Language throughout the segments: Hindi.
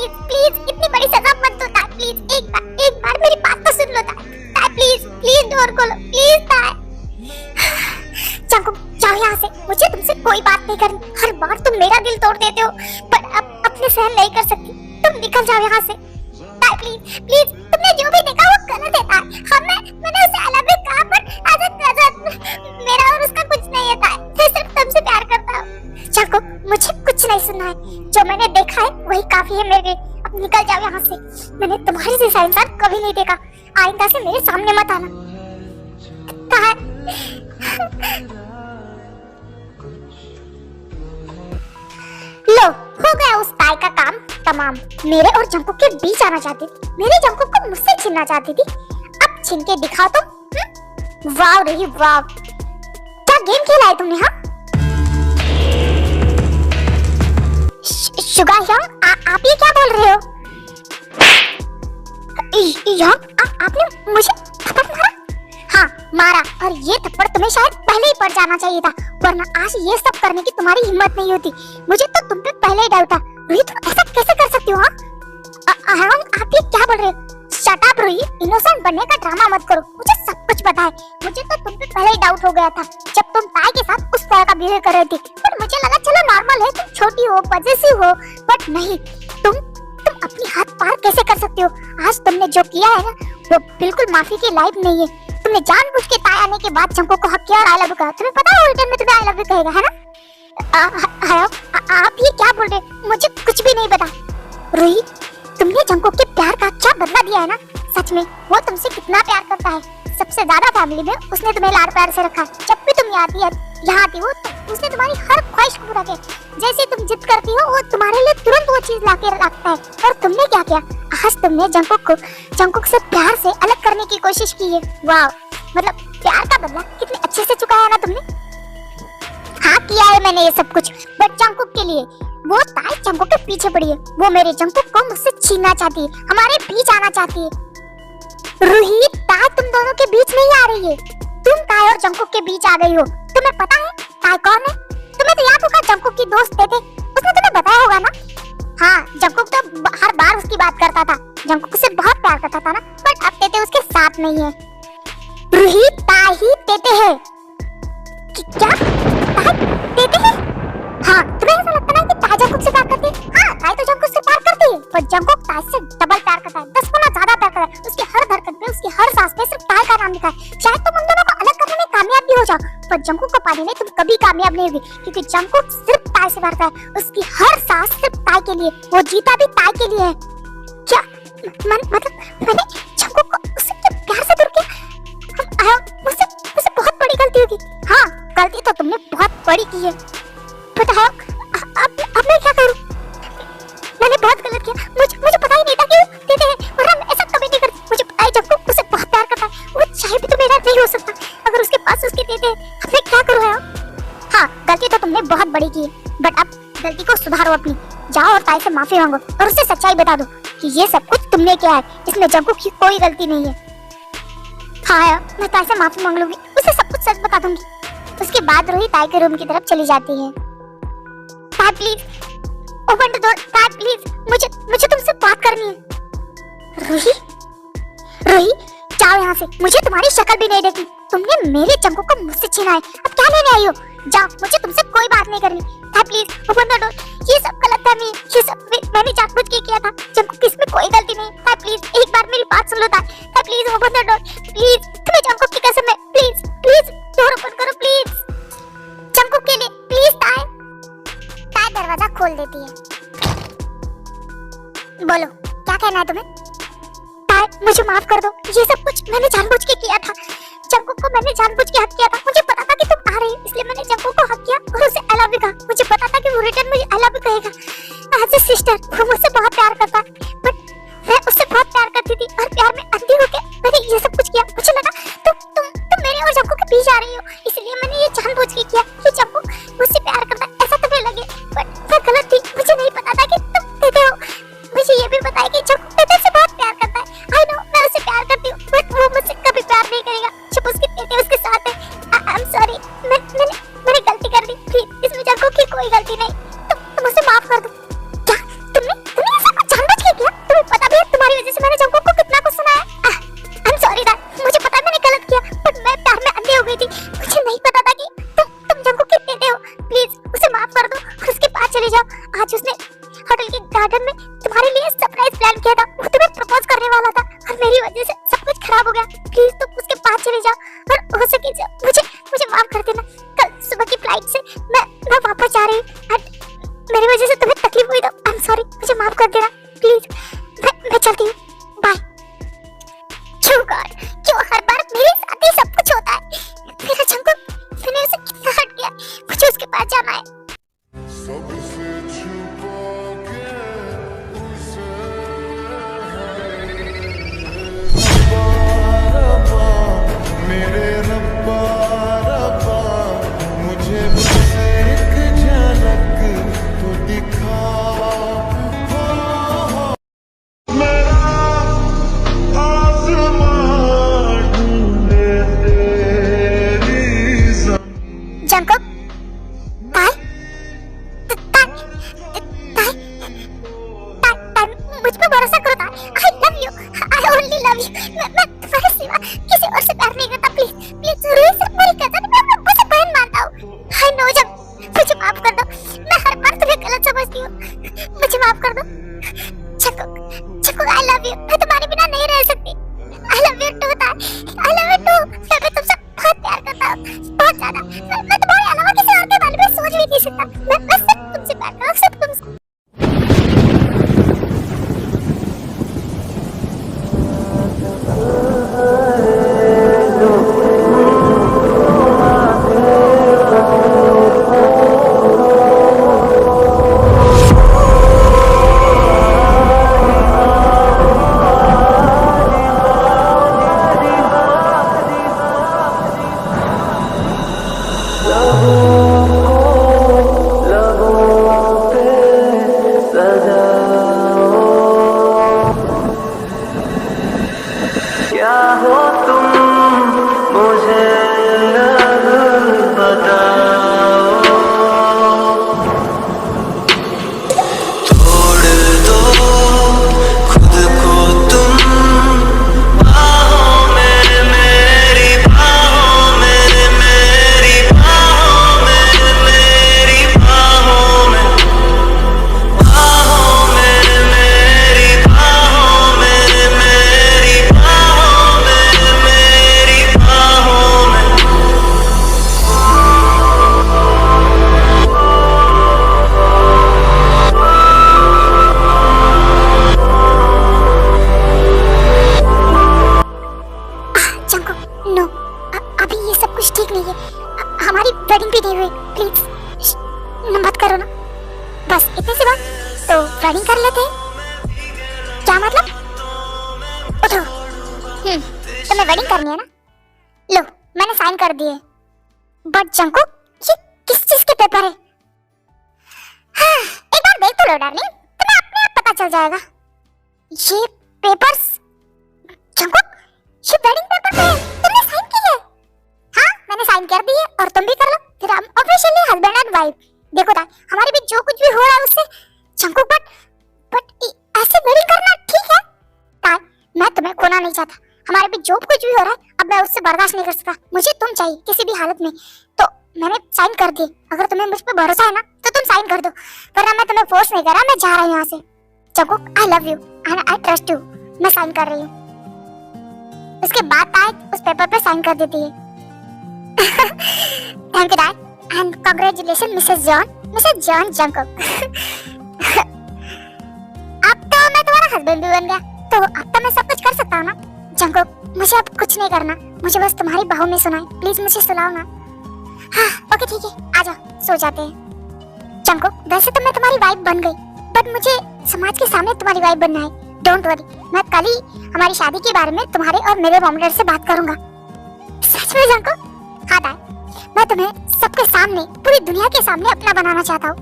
प्लीज प्लीज इतनी बड़ी सजा मत दो ताई, प्लीज एक बार मेरी बात तो सुन लो ताई, प्लीज प्लीज डोर खोलो प्लीज ताई। जंकुक जाओ यहाँ से, मुझे तुमसे कोई बात नहीं करनी। हर बार तुम मेरा दिल तोड़ देते हो, पर अब अपने सहन नहीं कर सकती। तुम निकल जाओ यहाँ से ताई, प्लीज प्लीज। तुमने जो भी देखा वो गलत है ताई। मैंने उसे आई लव यू कहा, पर मेरा और उसका कुछ नहीं है ताई। मैं सिर्फ तुमसे प्यार करता हूँ। जंकुक मुझे कुछ नहीं सुनना है, जो मैंने देखा है वही काफी है मेरे लिए। अब निकल जाओ यहाँ से। मैंने तुम्हारी जैसा इंसान कभी नहीं देखा। आइंदा से मेरे सामने मत आना। लो हो गया उस ताई का काम तमाम। मेरे और जंकुक के बीच आना चाहती थी, मेरे जंकुक को मुझसे छीनना चाहती थी। अब छीन के दिखाओ तुम। वाह रही वाह, क्या गेम खेला है तुमने? हाँ शुगा यंग, आप ये क्या बोल रहे हो? यंग, आपने मुझे थप्पड़ मारा? हाँ मारा, और ये थप्पड़ तुम्हें शायद पहले ही पड़ जाना चाहिए था, वरना आज ये सब करने की तुम्हारी हिम्मत नहीं होती। मुझे तो तुम पे पहले ही डर था। रूही तुम ऐसा कैसे कर सकती हो? हाँ आप ये क्या बोल रहे हो? शट अप रूही, इनोसेंट बनने का ड्रामा मत करो। मुझे सब कुछ पता है। मुझे तो तुम पे पहले ही डाउट हो गया था जब तुम ताई के साथ उस तरह का बिहेव कर रही थी, पर मुझे लगा चलो नॉर्मल है, तुम छोटी हो पॉजेसिव हो, बट नहीं, तुम अपनी हाथ पार कैसे कर सकती हो? आज तुमने जो किया है ना, वो बिल्कुल माफी के लायक नहीं है। तुमने जानबूझ के ताई आने के बाद जंकुक को हक किया और आई लव यू कहा। तुम्हें पता है रिटर्न में तुम्हें आई लव यू कहेगा, है ना? आप ये क्या बोल रहे? मुझे कुछ भी नहीं पता। रूही तुमने जंकुक के प्यार का क्या बदला दिया है ना। सच में वो तुमसे कितना प्यार करता है। सबसे ज्यादा फैमिली में उसने तुम्हें लाड प्यार से रखा। जब भी तुम यहाँ आती हो तो उसने तुम्हारी हर ख्वाहिश को पूरा किया। जैसे तुम जिद करती हो वो तुम्हारे लिए तुरंत वो चीज लाके रखता है। और तुमने क्या किया? आज तुमने जंकुक से प्यार से अलग करने की कोशिश की है। वाह, मतलब प्यार का बदला कितने अच्छे से चुकाया ना तुमने। हाँ किया है मैंने ये सब कुछ, बट जंकुक के लिए। वो ताई जंकुक के पीछे पड़ी है। वो मेरे जंकुक को मुझसे छीनना चाहती है, हमारे बीच आना चाहती है। रूही ताई तुम दोनों के बीच नहीं आ रही है, तुम ताई और जंकुक के बीच आ गई हो। तुम्हें पता है ताई कौन है? तुम्हें तो याद होगा जंकुक की दोस्त थे, उसने तुम्हें बताया होगा ना। हाँ जंकुक तो हर बार उसकी बात करता था, जंकुक से बहुत प्यार करता था ना, बट अब तेते उसके साथ नहीं है। रूही ताई ही तेते है। क्या ताई तेते है? हाँ तुम्हें ऐसा लगता है कि ताई जंकुक से प्यार करती है? हाँ ताई तो जंकुक से प्यार करती है, पर जंकुक ताई से डबल प्यार करता है, 10 गुना ज्यादा प्यार करता है। उसकी हर हरकत में, उसकी हर सांस में सिर्फ ताई का नाम लिखा है। शायद तुम उन दोनों को अलग करने में कामयाब भी हो जाओ, पर जंकुक को पाने में तुम कभी कामयाब नहीं होगी, क्योंकि जंकुक सिर्फ ताई से प्यार करता है। उसकी हर सांस सिर्फ ताई के लिए, वो जीता भी ताई के लिए है। क्या मतलब मैंने जंकुक को उससे प्यार से दूर किया? मुझसे बहुत बड़ी गलती होगी। हाँ गलती तो तुमने बहुत बड़ी की है, बट अब मैं क्या करूं? मैंने बहुत गलत किया। मुझे पता ही नहीं था कि वो देते हैं, वरना मैं ऐसा कभी नहीं करती। मुझे पता है जंकुक मुझसे बहुत प्यार करता है, वो चाहे भी तो मेरा नहीं हो सकता अगर उसके पास उसके देते हैं। अब मैं क्या करूं यार? हाँ गलती तो तुमने बहुत बड़ी की है, बट अब गलती को सुधारो अपनी। जाओ और ताई से माफी मांगो और उससे सच्चाई बता दो कि ये सब कुछ तुमने किया है, इसमें जंकुक की कोई गलती नहीं है। हाँ यार मैं ताई से माफी मांग लूंगी, उसे सब कुछ सच बता दूंगी। उसके बाद रूही ताई के रूम की तरफ चली जाती है। ताई प्लीज ओपन द डोर, ताई प्लीज मुझे तुमसे बात करनी है। रूही जाओ यहाँ से, मुझे तुम्हारी शक्ल भी नहीं देखनी। तुमने मेरे जंकुक को मुझसे छीना है, अब क्या लेने आई हो? जाओ, मुझे तुमसे कोई बात नहीं करनी। ताई प्लीज ओपन द डोर। ये सब गलतफहमी है, ये सब मैंने जानबूझ के किया था। जंकुक की इसमें कोई गलती नहीं। ताई प्लीज एक बार मेरी बात सुन लो। ताई please open the door please, तुम्हें जंकुक की कसम है, प्लीज डोर ओपन करो प्लीज, जंकुक के लिए प्लीज। ताई दरवाजा खोल देती है। बोलो क्या कहना है तुम्हें? ताई मुझे माफ कर दो, ये सब कुछ मैंने जानबूझ के किया था। जंकुक को मैंने जानबूझ के हक किया था। मुझे पता था कि तुम आ रही, इसलिए मैंने जंकुक को हक किया और उसे आई लव यू कहा। मुझे पता था कि वो रिटर्न मुझे आई लव यू कहेगा। एज अ सिस्टर वो मुझसे बहुत प्यार करता है, बट मैं उससे बहुत प्यार करती थी और प्यार में अंधी होकर मैंने ये सब कुछ किया। मुझे लगा तुम मेरे और जंकुक के बीच आ रही हो, इसलिए मैंने ये जानबूझ के किया कि जंकुक मुझसे प्यार करता है ऐसा तुम्हें लगे, बट मैं गलत थी। मुझे नहीं पता था कि तुम देते हो। मुझे ये भी पता है कि जंकुक तेते से बहुत प्यार करता है। आई नो मैं उसे प्यार करती हूँ, बट वो मुझसे कभी प्यार नहीं करेगा जब उसके तेते उसके साथ है। आई एम सॉरी, मैंने गलती कर दी। प्लीज इसमें जंकुक की कोई गलती नहीं, तुम उसे माफ कर दो। क्या तुमने ये सब कुछ जानबूझ मैं वापस जा रही हूँ और मेरी वजह से तुम्हें तकलीफ हुई तो आई एम सॉरी, मुझे माफ कर देना प्लीज। मैं चलती हूँ, बाय। क्यों गॉड, क्यों हर बार मेरे साथ ही सब कुछ होता है? मेरा जंकुक, मैंने उसे कितना हर्ट किया, मुझे उसके पास जाना है। मेरे रब्बा रब्बा, मुझे बस एक झलक तो दिखा। मेरा आसमान ढूंढे तेरी जंकुक, ताई, मुझ पे भरोसा करो ताई। I love you, I only love you। मैं तुम्हारे सिवा किसी और से प्यार नहीं करता। प्लीज प्लीज, रूही सिर्फ मेरी कजन है, मैं अपने अब्बू से बहन मानता हूँ। I know जब, मुझे माफ कर दो, मैं हर बार तुम्हें गलत समझती हूँ, मुझे माफ कर दो। जंकुक, I love you, मैं तुम्हारे बिना नहीं रह सकती। I love you too ताई, I love you too। मैं तुमसे बहुत प्यार करता हूँ, बहुत ज्यादा। मैं तुम्हारे अलावा किसी और के बारे में सोच भी नहीं सकता। मैं सिर्फ तुमसे प्यार करता हूँ, सिर्फ तुमसे। क्या हो तुम मुझे अब बताओ। छोड़ दो खुद को तुम बाहों में, मेरी बाहों में, मेरी बाहों में, मेरी बाहों में, बाहों में, मेरी बाहों में, मेरी बाहों में, मेरी बाहों में। जंकुक, नो, अभी ये सब कुछ ठीक नहीं है। हमारी वेडिंग भी नहीं हुई, प्लीज मत करो ना। बस इतने से बात, तो वेडिंग कर लेते हैं। क्या मतलब? उठो। तुम्हें वेडिंग करनी है ना? लो, मैंने साइन कर दिए। बट जंकुक, ये किस चीज के पेपर है? हाँ, एक बार देख तो लो डार्लिंग, तुम्हें अपने आप पता चल जाएगा। ये पेपर्स, जंकुक, ये वेडिंग पेपर पे तुमने साइन की है? हाँ, मैंने साइन कर दी है और तुम भी कर लो, फिर हम ऑफिशियली हस्बैंड एंड वाइफ। देखो ताई, हमारे बीच जो कुछ भी हो रहा है उससे जंकुक, बट ऐसे वेडिंग करना ठीक है? ताई, मैं तुम्हें खोना नहीं चाहता। हमारे बीच जो कुछ भी हो रहा है अब मैं उससे बर्दाश्त नहीं कर सकता। मुझे तुम चाहिए किसी भी हालत में। तो मैंने साइन कर दी। अगर तुम्हें मुझ पे भरोसा है ना तो तुम साइन कर दो, वरना मैं तुम्हें फोर्स नहीं कर रहा। मैं जा रहा हूँ यहाँ से। Jungkook, I love you and I trust you. मैं साइन कर रही हूँ। उसके बाद ताई उस पेपर पे साइन कर देती है। थैंक यू ताई and congratulation Mrs John Jungkook. अब तो मैं तुम्हारा हस्बैंड भी बन गया, तो अब तो मैं सब कुछ कर सकता हूँ ना? जंकुक, मुझे अब कुछ नहीं करना, मुझे बस तुम्हारी बाहों में सुनाए। प्लीज मुझे सुलाओ ना। हाँ, ओके ठीक है, आ जाओ, सो जाते हैं। जंकुक, वैसे तो मैं तुम्हारी वाइफ बन गई, बट मुझे समाज के सामने तुम्हारी वाइफ बनना है। डोंट वरी, मैं कल ही हमारी शादी के बारे में तुम्हारे और मेरे मॉम डैड से बात करूंगा। सच में जंकुक? हाँ ताई, मैं तुम्हें सबके सामने, पूरी दुनिया के सामने अपना बनाना चाहता हूँ।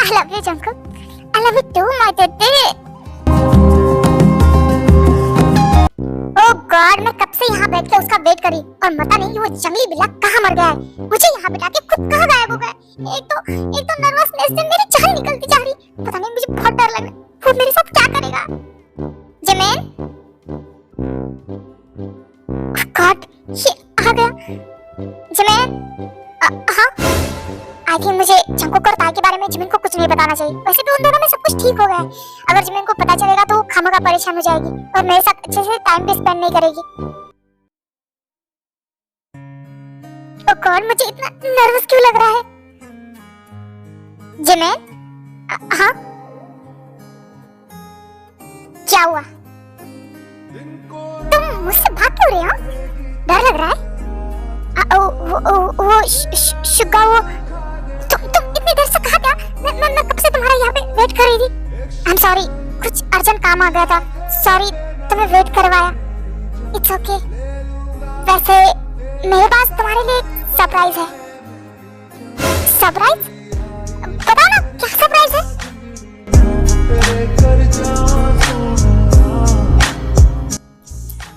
I love you Jungkook, I love you too my Tete. Oh God, मैं कब से यहाँ बैठ के उसका वेट करी और पता नहीं वो जंगली बिल्ला कहाँ मर गया है। मुझे यहाँ बिठा के खुद कहाँ गायब हो गया। एक तो नर्वसनेस से मेरी जान निकलती जा रही। पता नहीं, मुझे बहुत डर लग रहा है। वो मेरे साथ क्या करेगा? जमीन, गॉड, ये आ गया। जमीन, हाँ, आई थिंक मुझे जंकुक और ताई के बारे में जमीन को कुछ नहीं बताना चाहिए। वैसे भी उन दोनों में सब कुछ ठीक हो गया है। अगर जमीन को पता चलेगा तो वो खामखा परेशान हो जाएगी और मेरे साथ अच्छे से टाइम भी स्पेंड नहीं करेगी। ओह गॉड, मुझे इतना नर्वस क्यों लग रहा है? जिमिन, हाँ क्या हुआ? तुम मुझसे भाग क्यों रहे हो? डर लग रहा है? वो शुगा, वो तुम इतनी देर से कहाँ था? मैं कब से तुम्हारा यहाँ पे वेट कर रही थी। आई एम सॉरी, कुछ अर्जेंट काम आ गया था। सॉरी तुम्हें वेट करवाया। It's okay. वैसे मेरे पास तुम्हारे लिए सरप्राइज है। सरप्राइज? बताओ ना, क्या सरप्राइज है?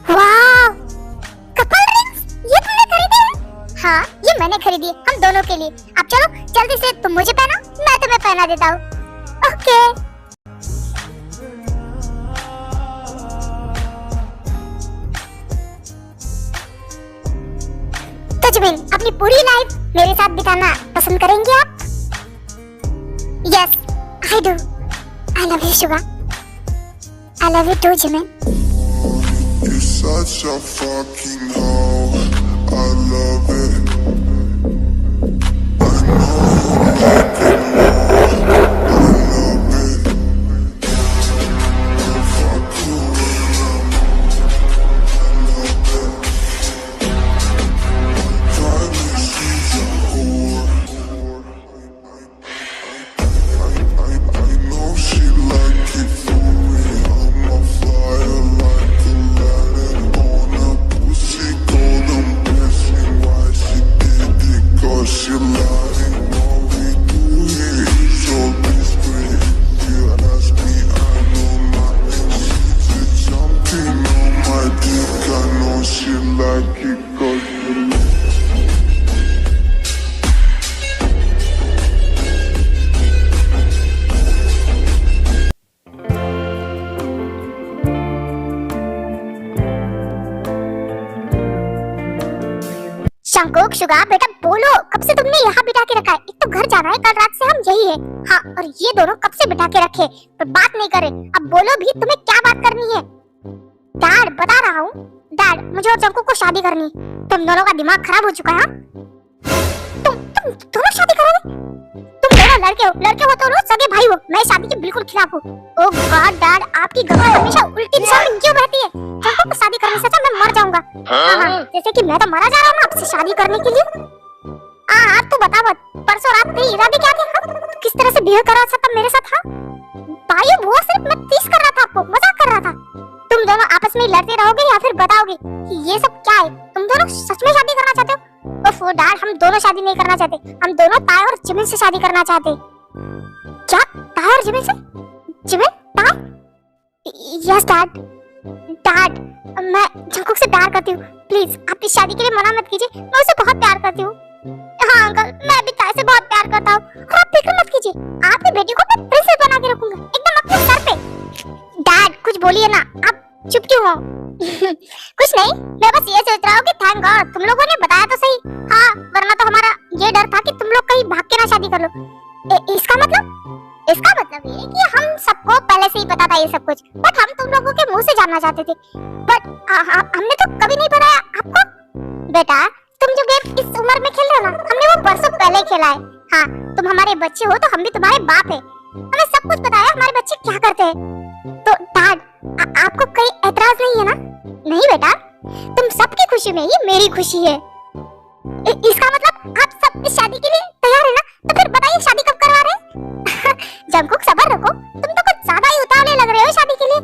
वाह, कपल रिंग्स, ये तुमने खरीदी है? हाँ, ये मैंने खरीदी है, हम दोनों के लिए। अब चलो जल्दी से, तुम मुझे पहना, मैं तुम्हें पहना देता हूँ। ओके। तो जिमिन, अपनी पूरी लाइफ मेरे साथ बिताना पसंद करेंगे आप? Yes, I do. I love you Suga. I love you too Jimin. You're such a fucking hoe. I love it. I know you like it more. I love it. I'll fuck you around. I love it. Drive me, she's a whore. I know she like it for me. I'm a flyer like a Aladdin on a pussy golden blessing. Why she did it? 'Cause she lying. What we do here is so discreet. You ask me, I know nothing. She did something on my dick. I know she like it 'cause she शंकुक, शुगा, बेटा बोलो, कब से तुमने यहाँ बिठा के रखा है? एक तो घर जाना है, कल रात से हम यही है। हाँ, और ये दोनों कब से बिठा के रखे पर बात नहीं करे। अब बोलो भी, तुम्हें क्या बात करनी है? डैड, बता रहा हूँ डैड, मुझे और शंकुक को शादी करनी है। तुम दोनों का दिमाग खराब हो चुका है। तुम दोनों शादी करोगे? तुम दोनों लड़के हो तो सगे भाई हो। मैं शादी के बिल्कुल खिलाफ हूँ। ओह गॉड डैड, आपकी गवाह हमेशा उल्टी दिशा में क्यों बहती है? शंकुक को शादी करने से अच्छा मैं मर जाऊंगा। हाँ, जैसे कि मैं तो मरा जा रहा हूँ आपसे शादी करने के लिए। हाँ, तू बता मत, परसों रात तेरे इरादे क्या थे? हाँ? किस तरह से बिहेव कर रहा था तब मेरे साथ? हाँ भाई, वो सिर्फ मैं टीज कर रहा था, आपको मजाक कर रहा था। तुम दोनों आपस में लड़ते रहोगे या फिर बताओगे कि ये सब क्या है? तुम दोनों सच में शादी करना चाहते हो? ओफो डैड, हम दोनों शादी नहीं करना चाहते। हम दोनों ताय और जिमिन से शादी करना चाहते। क्या? ताय और जिमिन से? जिमिन? ताय? Yes dad. डैड, मैं शंकुक से प्यार करती हूँ। प्लीज आप इस शादी के लिए मना मत कीजिए, मैं उसे बहुत प्यार करती हूँ। हाँ अंकल, मैं भी ताय से बहुत प्यार करता हूँ और आप फिक्र मत कीजिए, आपकी बेटी को मैं प्रिंसेस बना के रखूंगा, एकदम अपने सर पे। डैड कुछ बोलिए ना, आप चुप क्यों हो? कुछ नहीं, मैं बस ये सोच रहा हूँ कि थैंक गॉड तुम लोगों ने बताया तो सही। हाँ, वरना तो हमारा ये डर था कि तुम लोग कहीं भाग के ना शादी कर लो। इसका मतलब ये कि हम सबको पहले से ही पता था ये सब कुछ, बट हम तुम लोगों के मुंह से जानना चाहते थे। बट हमने तो कभी नहीं बताया आपको। बेटा, तुम जो गेम इस उम्र में खेल रहे हो ना, हमने वो बरसों पहले खेला है। हाँ, तुम हमारे बच्चे हो तो हम भी तुम्हारे बाप है, हमें सब कुछ पता है हमारे बच्चे क्या करते हैं। तो डैड, आपको कोई एतराज नहीं है ना? नहीं बेटा, तुम सबकी खुशी में ही मेरी खुशी है। इसका मतलब आप सब इस शादी के लिए तैयार है ना? तो फिर बताइए शादी कब करवा रहे हैं? जंकुक सबर रखो, तुम तो कुछ ज्यादा ही उतावले लग रहे हो शादी के लिए।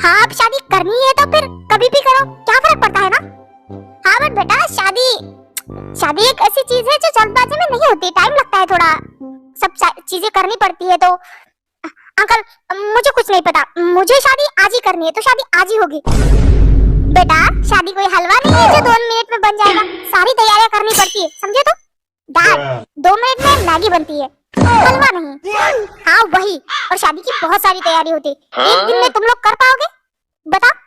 हाँ, अब शादी करनी है तो फिर कभी भी करो, क्या फर्क पड़ता है ना? हाँ बट बेटा, शादी एक ऐसी चीज है जो जल्दबाजी में नहीं होती, टाइम लगता है थोड़ा, सब चीजें करनी पड़ती है। तो अंकल, मुझे कुछ नहीं पता, मुझे शादी आज ही करनी है तो शादी आज ही होगी। बेटा, शादी कोई हलवा नहीं है जो 2 मिनट में बन जाएगा, सारी तैयारियां करनी पड़ती है, समझे? तो डैड, 2 मिनट में मैगी बनती है, हलवा नहीं। हाँ वही, और शादी की बहुत सारी तैयारी होती है, एक दिन में तुम लोग कर पाओगे? बताओ।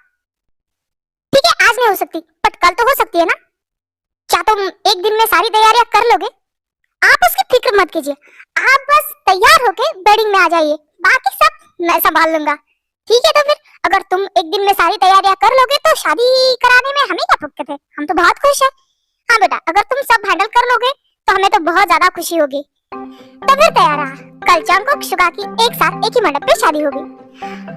ठीक है, आज नहीं हो सकती बट कल तो हो सकती है ना? क्या तुम एक दिन में सारी तैयारियां कर लोगे? आप उसकी फिक्र मत कीजिए, आप बस तैयार होके बेडिंग में आ जाइए, बाकी सब मैं संभाल लूंगा। ठीक है, तो फिर अगर तुम एक दिन में सारी तैयारियां कर लोगे तो शादी कराने में हमें क्या दिक्कत है, हम तो बहुत खुश हैं। हाँ बेटा, अगर तुम सब हैंडल कर लोगे तो हमें तो बहुत ज्यादा खुशी होगी। तो फिर तैयार रहा, कल जंगकुक शुगा की एक साथ एक ही मंडप पे शादी होगी।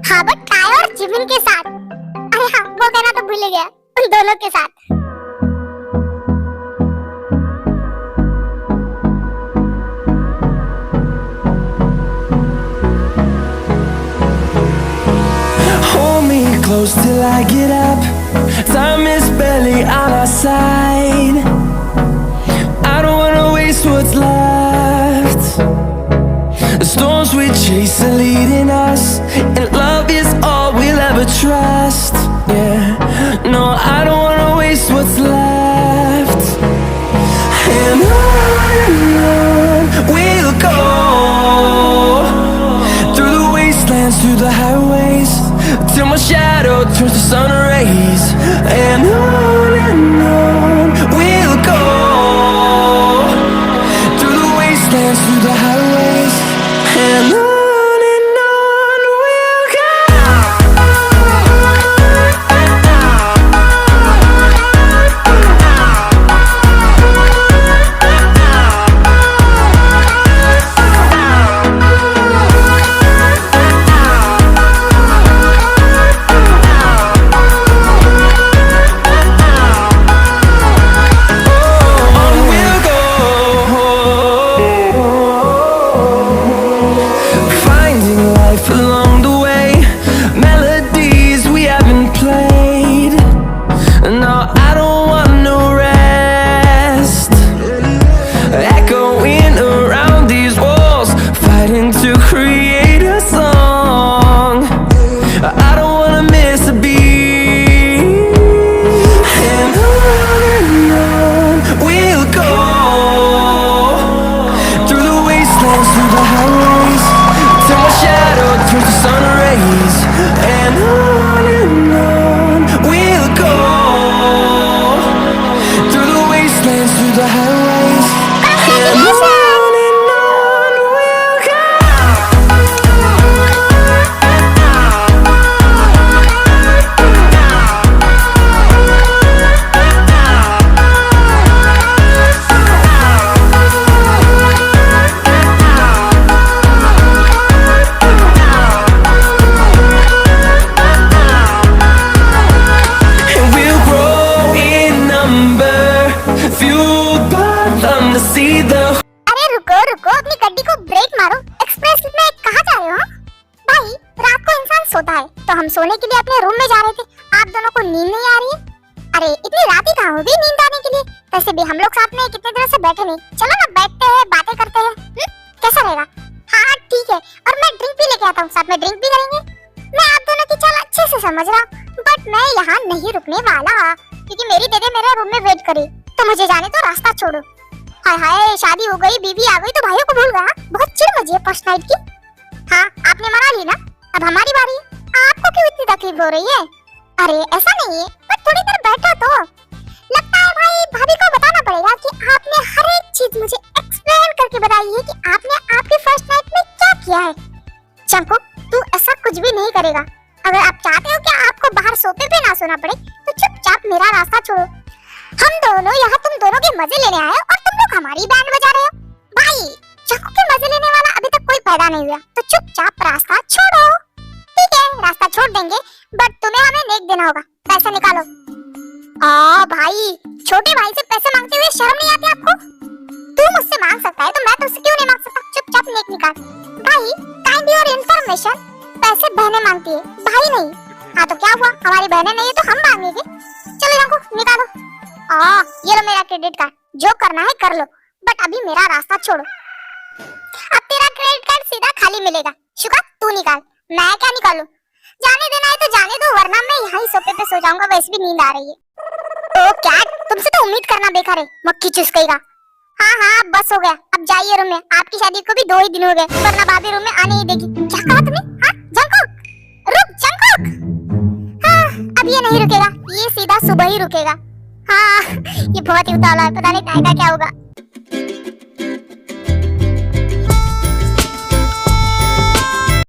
हाँ बट काय और जिमिन के साथ। अरे हाँ वो कहना तो भूल गया, उन दोनों के साथ। Hold me close till I get up. Time is barely on our side. I don't wanna waste what's left. The storms we chase are leading us, and love is all we'll ever trust. Yeah, no, I don't wanna waste what's left. And on we'll go, through the wastelands, through the highways, till my shadow turns to sun rays. And on we'll go, through the wastelands, through the highways, and on we'll go. अरे रुको रुको, अपनी गड्डी को ब्रेक मारो। एक्सप्रेस में कहाँ जा रहे हो? भाई रात को इंसान सोता है, तो हम सोने के लिए अपने रूम में जा रहे थे। आप दोनों को नींद नहीं आ रही है? अरे इतनी रात ही कहाँ होगी नींद आने के लिए? वैसे भी हम लोग साथ में कितने दिनों से बैठे नहीं, चलो ना बैठते हैं, बातें करते हैं। कैसा रहेगा? हाँ ठीक है, और मैं ड्रिंक भी लेके आता हूँ, साथ में ड्रिंक भी करेंगे। मैं आप दोनों की चाल अच्छे से समझ रहा हूँ, बट मैं यहाँ नहीं रुकने वाला, क्योंकि मेरी दीदी मेरे रूम में वेट करे। तो मुझे जाने तो रास्ता छोड़ो। हाय हाय, शादी हो गई, बीवी आ गई तो भाइयों को भूल गया। बहुत चिढ़ मची है फर्स्ट नाइट की। हाँ आपने मना ली ना, अब हमारी बारी है। आपको क्यों इतनी तकलीफ हो रही है? अरे ऐसा नहीं है, बस थोड़ी देर बैठो तो। लगता है भाई भाभी को बताना पड़ेगा कि आपने हर एक चीज मुझे एक्सप्लेन करके बताई है कि आपने आपकी फर्स्ट नाइट में क्या किया है। चंपू तू ऐसा कुछ भी नहीं करेगा। अगर आप चाहते हो कि आपको बाहर सोफे पे ना सोना पड़े तो चुपचाप मेरा रास्ता छोड़ो। हम दोनों यहाँ तुम दोनों के मजे लेने आए और तुम लोग हमारी बैंड बजा रहे हो। भाई चक्कू के मजे लेने वाला अभी तक कोई पैदा नहीं हुआ, तो चुपचाप रास्ता छोड़ो। ठीक है रास्ता छोड़ देंगे, बट तुम्हें हमें नेक देना होगा। पैसे निकालो। भाई छोटे भाई से पैसे मांगते हुए शर्म नहीं आती आपको? तू मुझसे मांग सकता है तो मैं तुझसे क्यों नहीं मांग सकता? चुपचाप नेक निकाल। भाई काइंड योर इन्फॉर्मेशन, पैसे बहनें मांगती है, भाई नहीं। हाँ तो क्या हुआ, हमारी बहनें नहीं है तो हम मांगेंगे। चलो रखो निकालो। ये लो मेरा क्रेडिट कार्ड, जो करना है कर लो, बट अभी मेरा रास्ता छोड़ो। अब तेरा क्रेडिट कार्ड सीधा खाली मिलेगा। शुका तू निकाल, मैं क्या निकालूं? जाने देना है तो जाने दो, वरना मैं यहाँ ही सोफे पे सो जाऊंगा, वैसे भी नींद आ रही है। ओ कैट, तुमसे तो उम्मीद करना बेकार है, मक्खी चुसकेगा। हाँ बस हो गया, अब जाइए रूम में। आपकी शादी को भी 2 ही दिन हो गए, वरना भाभी रूम में आने ही देगी। क्या कहा तुमने? हाँ जंगकुक, रुक जंगकुक। हाँ अब ये नहीं रुकेगा, ये सीधा सुबह ही रुकेगा। हाँ ये बहुत ही उतावला है, पता नहीं टाइम का क्या होगा।